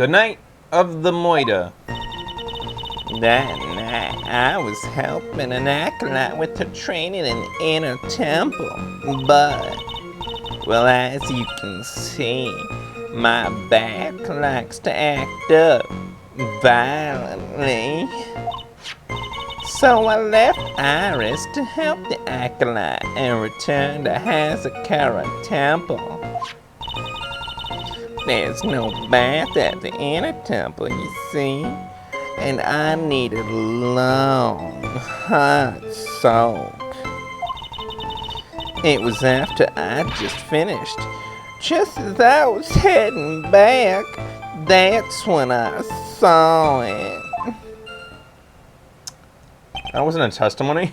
The night of the Moida. That night, I was helping an acolyte with her training in the inner temple, but, well, as you can see, my back likes to act up violently. So I left Iris to help the acolyte and returned to Hazakara Temple. There's no bath at the inner temple, you see, and I need a long, hot soak. It was after I just finished. Just as I was heading back, that's when I saw it. That wasn't a testimony?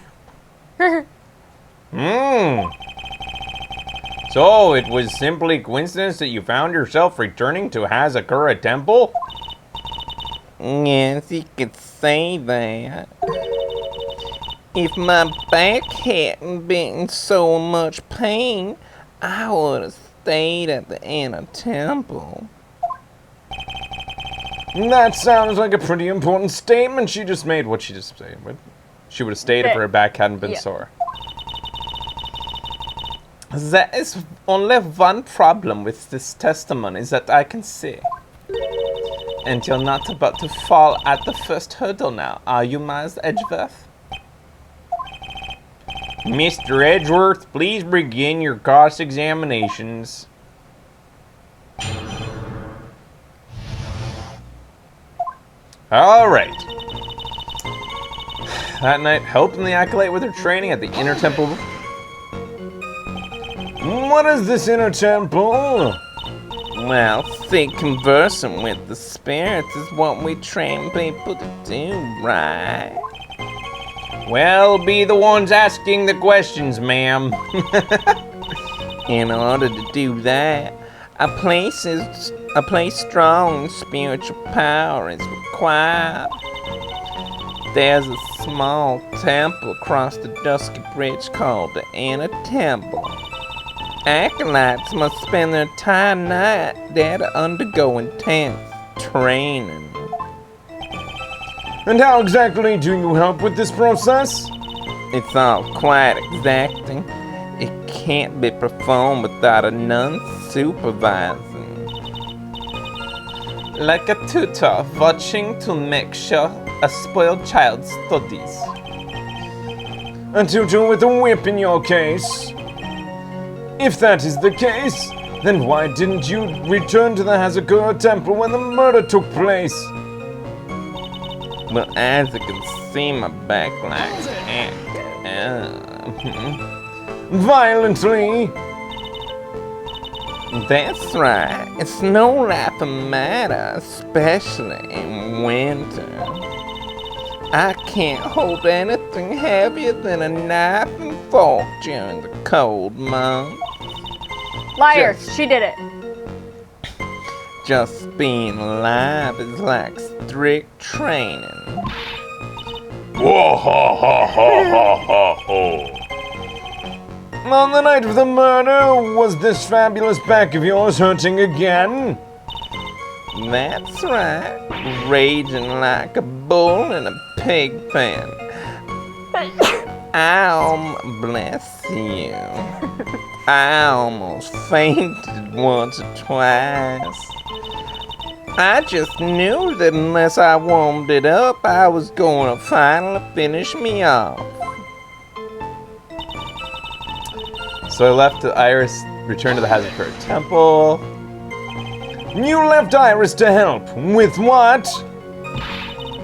So, it was simply coincidence that you found yourself returning to Hazakura Temple? Yes, you could say that. If my back hadn't been in so much pain, I would have stayed at the inner temple. That sounds like a pretty important statement she just made. What'd she just say? What? She would have stayed if her back hadn't been sore. There is only one problem with this testimony that I can see. And you're not about to fall at the first hurdle now, are you, Miles Edgeworth? Mr. Edgeworth, please begin your cross-examinations. All right. That night, helping the acolyte with her training at the inner temple. What is this inner temple? Well, see, conversing with the spirits is what we train people to do, right? Well, be the ones asking the questions, ma'am. In order to do that, a place strong spiritual power is required. There's a small temple across the dusky bridge called the Inner Temple. Acolytes must spend their entire night there to undergo intense training. And how exactly do you help with this process? It's all quite exacting. It can't be performed without a nun supervising. Like a tutor watching to make sure a spoiled child studies. A tutor with a whip in your case? If that is the case, then why didn't you return to the Hazakura Temple when the murder took place? Well, as you can see, my back likes to act violently? That's right. It's no laughing matter, especially in winter. I can't hold anything heavier than a knife and fork during the cold months. Liars, she did it. Just being alive is like strict training. Whoa, ha, ha, ha, ha, ha, ha. On the night of the murder, was this fabulous back of yours hurting again? That's right. Raging like a bull in a pig pen. Bless you. I almost fainted once or twice. I just knew that unless I warmed it up, I was going to finally finish me off. So I left Iris, returned to the Hazakura Temple. You left Iris to help. With what?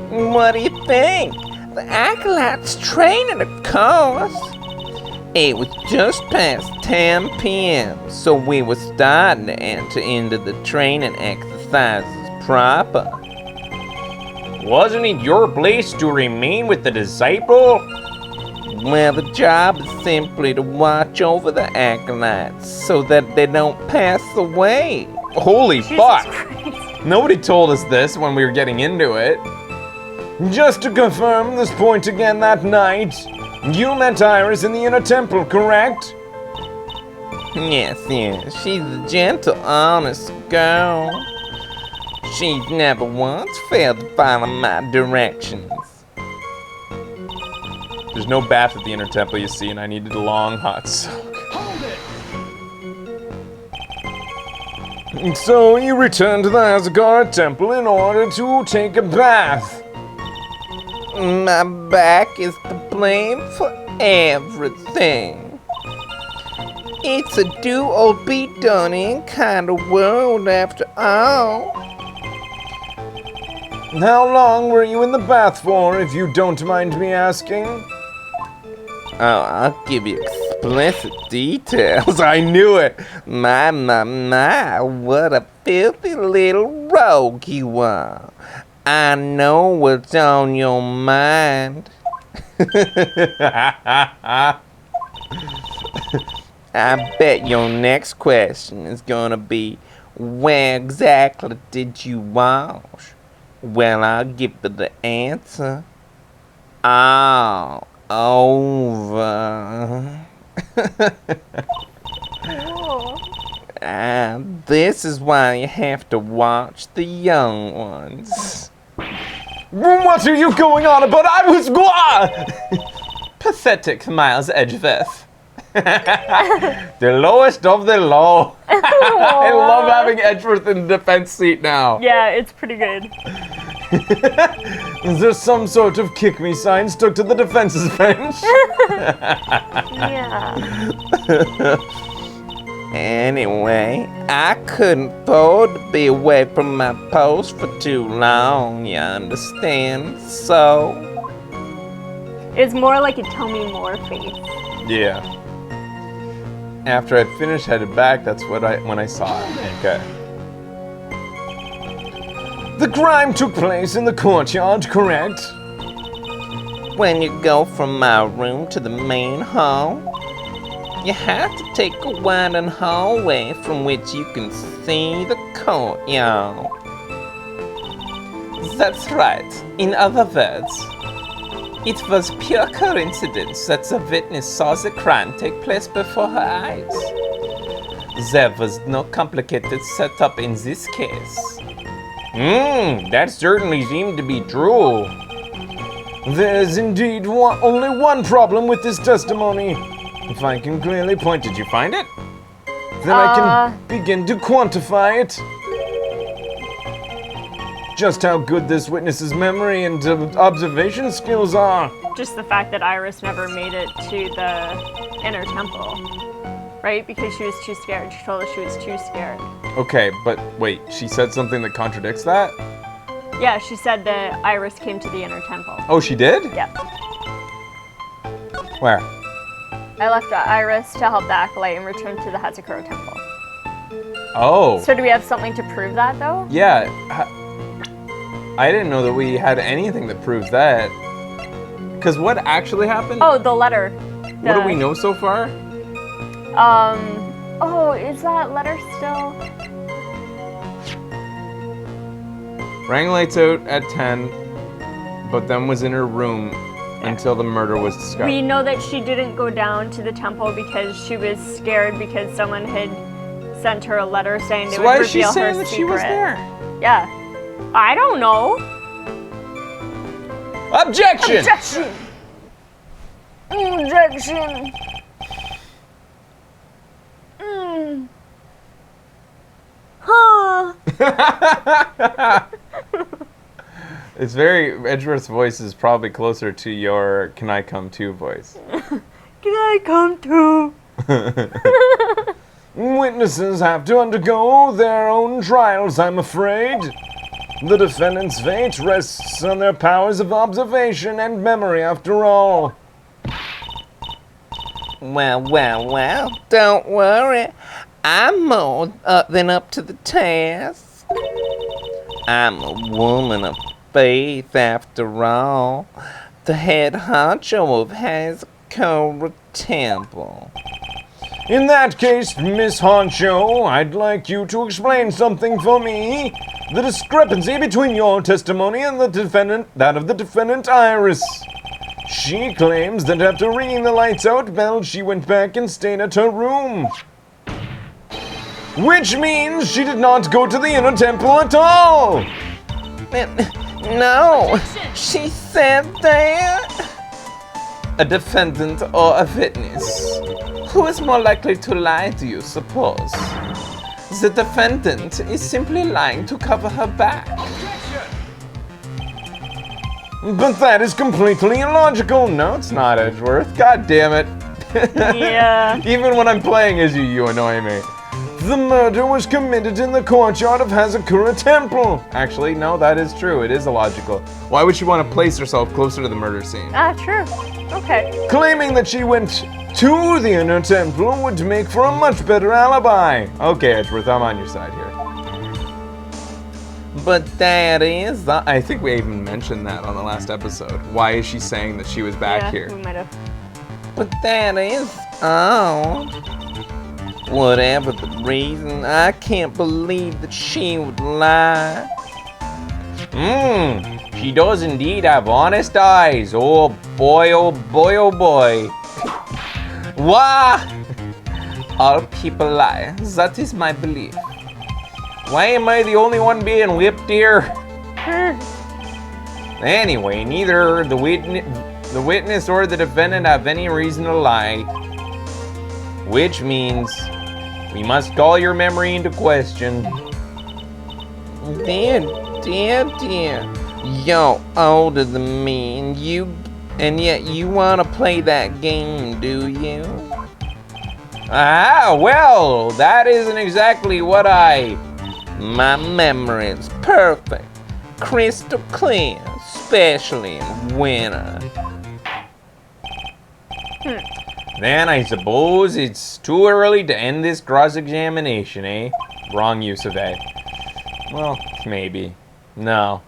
What do you think? The acolyte's training, of course. It was just past 10 p.m., so we were starting to enter into the training exercises proper. Wasn't it your place to remain with the disciple? Well, the job is simply to watch over the acolytes so that they don't pass away. Holy Jesus fuck! Christ. Nobody told us this when we were getting into it. Just to confirm this point again that night, you met Iris in the inner temple, correct? Yes, she's a gentle, honest girl. She's never once failed to follow my directions. There's no bath at the inner temple, you see, and I needed a long hot soak. And so you return to the Hazagara temple in order to take a bath. My back is to blame for everything. It's a do or be done in kind of world after all. How long were you in the bath for, if you don't mind me asking? Oh, I'll give you explicit details. I knew it. My, what a filthy little rogue you are. I know what's on your mind. I bet your next question is gonna be, where exactly did you wash? Well, I'll give you the answer. All over. This is why you have to watch the young ones. What are you going on about? I was Pathetic, Miles Edgeworth. the lowest of the low. I love having Edgeworth in the defense seat now. Yeah, it's pretty good. Is there some sort of kick me sign stuck to the defense's bench? Yeah. Anyway, I couldn't afford to be away from my post for too long, you understand? So... It's more like a tell me more face. Yeah. After I finished headed back, that's when I saw it. Okay. The crime took place in the courtyard, correct? When you go from my room to the main hall, you have to take a winding hallway from which you can see the courtyard. That's right. In other words, it was pure coincidence that the witness saw the crime take place before her eyes. There was no complicated setup in this case. That certainly seemed to be true. There's indeed only one problem with this testimony. If I can clearly point, did you find it? Then I can begin to quantify it. Just how good this witness's memory and observation skills are. Just the fact that Iris never made it to the inner temple. Right? Because she was too scared. She told us she was too scared. Okay, but wait, she said something that contradicts that? Yeah, she said that Iris came to the inner temple. Oh, she did? Yeah. Where? I left Iris to help the Acolyte and returned to the Hazakura temple. Oh. So do we have something to prove that, though? Yeah. I didn't know that we had anything that proves that. Because what actually happened? Oh, the letter. What do we know so far? Oh, is that letter still? Rang lights out at 10, but then was in her room until the murder was discovered. We know that she didn't go down to the temple because she was scared because someone had sent her a letter saying they So would why is she reveal her saying secret. that she was there? Yeah. I don't know. Objection! Objection! Objection! Huh. It's very, Edgeworth's voice is probably closer to your "Can I come too" voice. Can I come too? Witnesses have to undergo their own trials, I'm afraid. The defendant's fate rests on their powers of observation and memory, after all. Well, don't worry. I'm more than up to the task. I'm a woman of faith, after all. The head honcho of Hazakura Temple. In that case, Miss Honcho, I'd like you to explain something for me. The discrepancy between your testimony and that of the defendant Iris. She claims that after ringing the lights out bell, she went back and stayed at her room. Which means she did not go to the inner temple at all! No, she said that. A defendant or a witness? Who is more likely to lie, do you suppose? The defendant is simply lying to cover her back. But that is completely illogical. No, it's not, Edgeworth. God damn it. Yeah. Even when I'm playing as you, you annoy me. The murder was committed in the courtyard of Hazakura Temple. Actually, no, that is true. It is illogical. Why would she want to place herself closer to the murder scene? True. Okay. Claiming that she went to the inner temple would make for a much better alibi. Okay, Edgeworth, I'm on your side here. But that is... I think we even mentioned that on the last episode. Why is she saying that she was back here? We might have. But that is... Oh... Whatever the reason, I can't believe that she would lie. She does indeed have honest eyes. Oh boy, oh boy, oh boy. Why? All people lie. That is my belief. Why am I the only one being whipped here? Anyway, neither the witness or the defendant have any reason to lie. Which means we must call your memory into question. Dear. You're older than me, and yet you want to play that game, do you? Well, that isn't exactly what My memory is perfect, crystal clear, especially in winter. Then I suppose it's too early to end this cross-examination, eh? Wrong use of A. Well, maybe. No.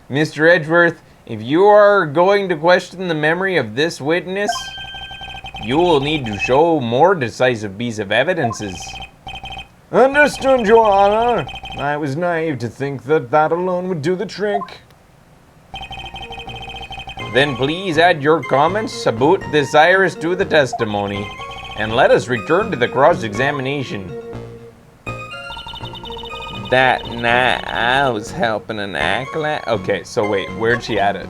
Mr. Edgeworth, if you are going to question the memory of this witness, you will need to show more decisive piece of evidences. Understood, Your Honor. I was naive to think that that alone would do the trick. Then please add your comments about this iris to the testimony, and let us return to the cross-examination. That night I was helping an acolyte. Okay, so wait, where'd she add it?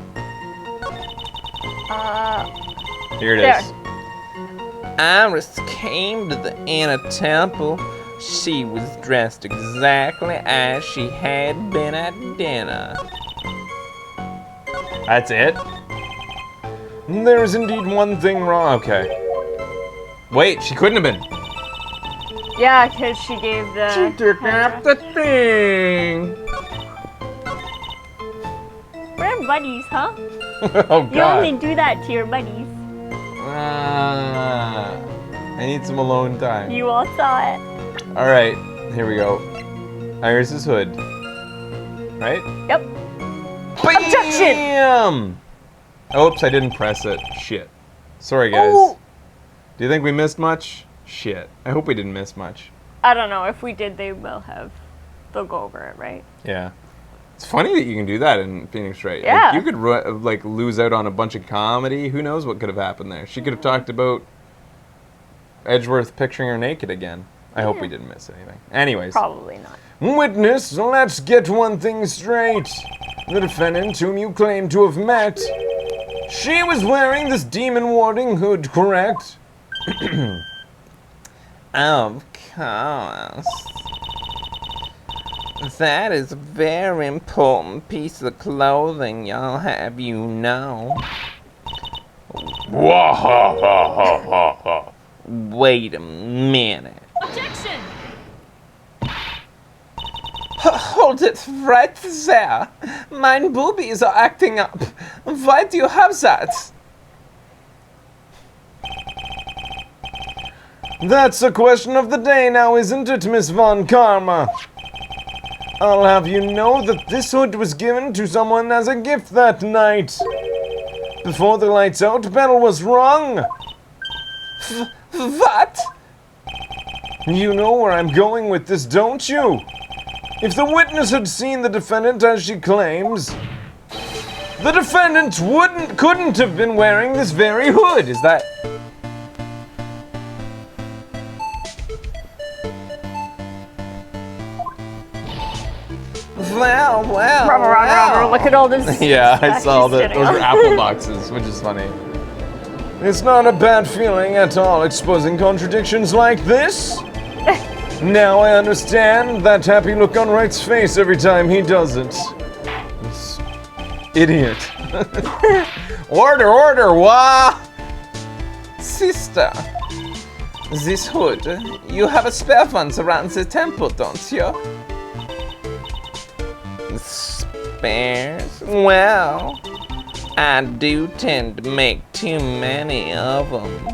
Here it there. is. Iris came to the inner temple. She was dressed exactly as she had been at dinner. That's it? There is indeed one thing wrong. Okay. Wait, she couldn't have been. Yeah, because she gave the... She took out the thing. We're buddies, huh? Oh, You God. only do that to your buddies. I need some alone time. You all saw it. All right, here we go. Iris's hood. Right? Yep. Objection! Bam! Oops, I didn't press it. Shit. Sorry, guys. Oh. Do you think we missed much? Shit. I hope we didn't miss much. I don't know. If we did, they will have. They'll go over it, right? Yeah. It's funny that you can do that in Phoenix Wright. Yeah. Like, you could like lose out on a bunch of comedy. Who knows what could have happened there? She could have talked about Edgeworth picturing her naked again. I hope we didn't miss anything. Anyways. Probably not. Witness, let's get one thing straight. The defendant, whom you claim to have met, she was wearing this demon warding hood, correct? Of course. That is a very important piece of clothing, I'll have you know. Wait a minute. Objection! Hold it right there. Mine boobies are acting up. Why do you have that? That's a question of the day now, isn't it, Miss Von Karma? I'll have you know that this hood was given to someone as a gift that night. Before the lights out, Bell was wrong. What? You know where I'm going with this, don't you? If the witness had seen the defendant as she claims, the defendant couldn't have been wearing this very hood. Is that... well. Look at all this. Yeah, I stuff saw he's that. sitting Those are on. apple boxes, which is funny. It's not a bad feeling at all exposing contradictions like this. Now I understand that happy look on Wright's face every time he does it. This idiot. Order, wah! Sister, this hood, you have a spare ones around the temple, don't you? Spares? Well, I do tend to make too many of them.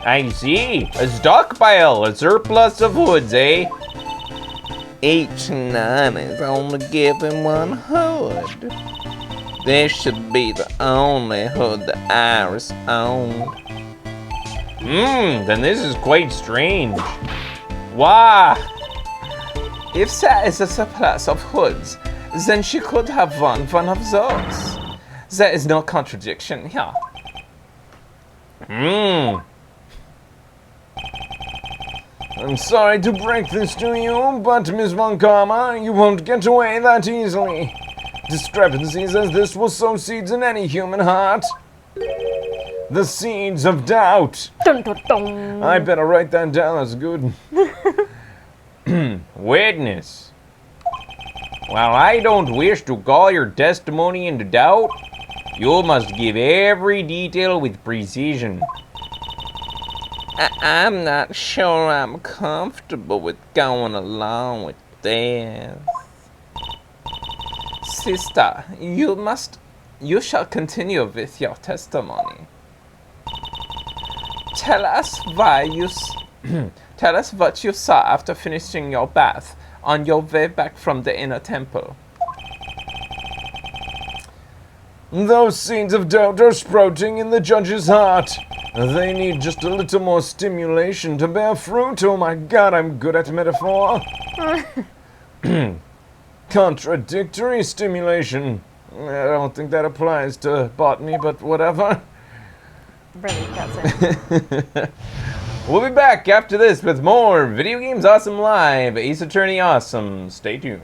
I see. A stockpile, a surplus of hoods, eh? Each nun is only given one hood. This should be the only hood that Iris owned. Then this is quite strange. Why? If there is a surplus of hoods, then she could have one of those. There is no contradiction here. I'm sorry to break this to you, but Ms. Von Karma, you won't get away that easily. Discrepancies as this will sow seeds in any human heart. The seeds of doubt. Dun, dun, dun. I better write that down, that's good. Witness. While I don't wish to call your testimony into doubt, you must give every detail with precision. I'm not sure I'm comfortable with going along with this. Sister, you shall continue with your testimony. Tell us tell us what you saw after finishing your bath on your way back from the inner temple. Those seeds of doubt are sprouting in the judge's heart. They need just a little more stimulation to bear fruit. Oh my god, I'm good at metaphor. Contradictory stimulation. I don't think that applies to botany, but whatever. Really doesn't. We'll be back after this with more Video Games Awesome Live, Ace Attorney Awesome. Stay tuned.